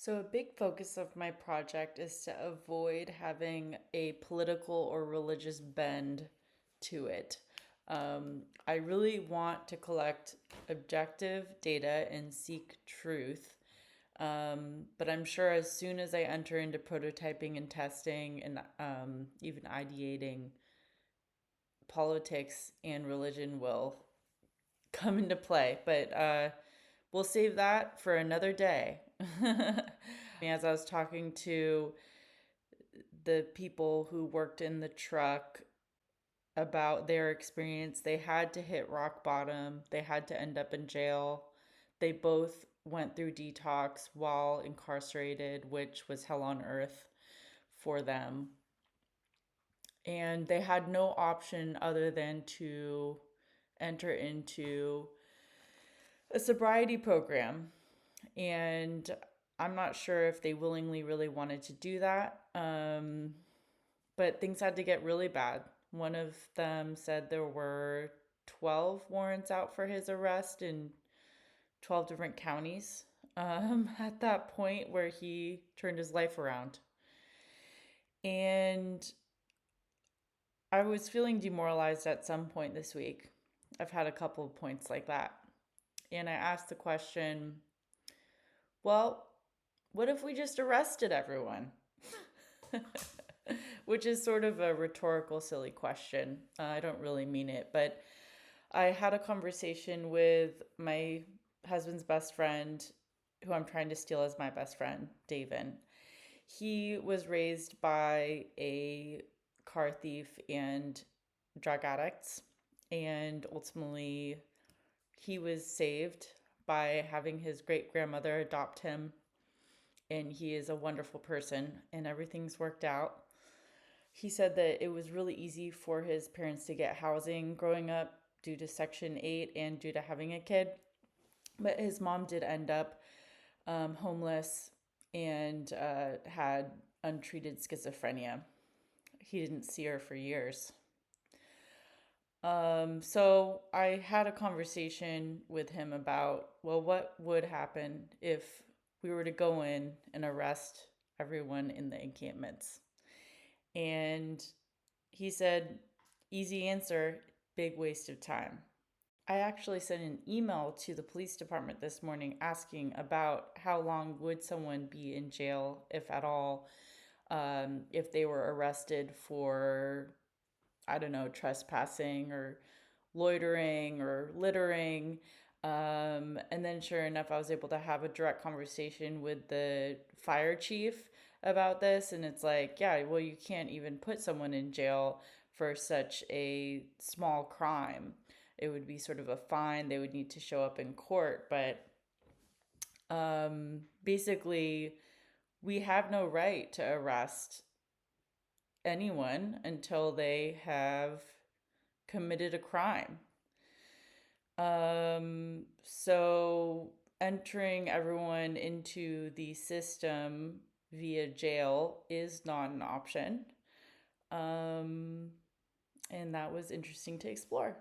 So, a big focus of my project is to avoid having a political or religious bend to it. I really want to collect objective data and seek truth. But I'm sure as soon as I enter into prototyping and testing and even ideating, politics and religion will come into play. But we'll save that for another day. As I was talking to the people who worked in the truck about their experience, they had to hit rock bottom, they had to end up in jail. They both went through detox while incarcerated, which was hell on earth for them. And they had no option other than to enter into a sobriety program. And I'm not sure if they willingly really wanted to do that. But things had to get really bad. One of them said there were 12 warrants out for his arrest in 12 different counties at that point where he turned his life around. And I was feeling demoralized at some point this week. I've had a couple of points like that. And I asked the question, well, what if we just arrested everyone? Which is sort of a rhetorical, silly question. I don't really mean it, but I had a conversation with my husband's best friend, who I'm trying to steal as my best friend, David. He was raised by a car thief and drug addicts, and ultimately, he was saved by having his great grandmother adopt him. And he is a wonderful person, and everything's worked out. He said that it was really easy for his parents to get housing growing up due to Section 8 and due to having a kid. But his mom did end up homeless and had untreated schizophrenia. He didn't see her for years. So I had a conversation with him about, well, what would happen if we were to go in and arrest everyone in the encampments? And he said, easy answer, big waste of time. I actually sent an email to the police department this morning asking about how long would someone be in jail, if at all, if they were arrested for, I don't know, trespassing or loitering or littering. And then, sure enough, I was able to have a direct conversation with the fire chief about this. And it's like, yeah, well, you can't even put someone in jail for such a small crime. It would be sort of a fine. They would need to show up in court. But basically, we have no right to arrest anyone until they have committed a crime. So entering everyone into the system via jail is not an option. And that was interesting to explore.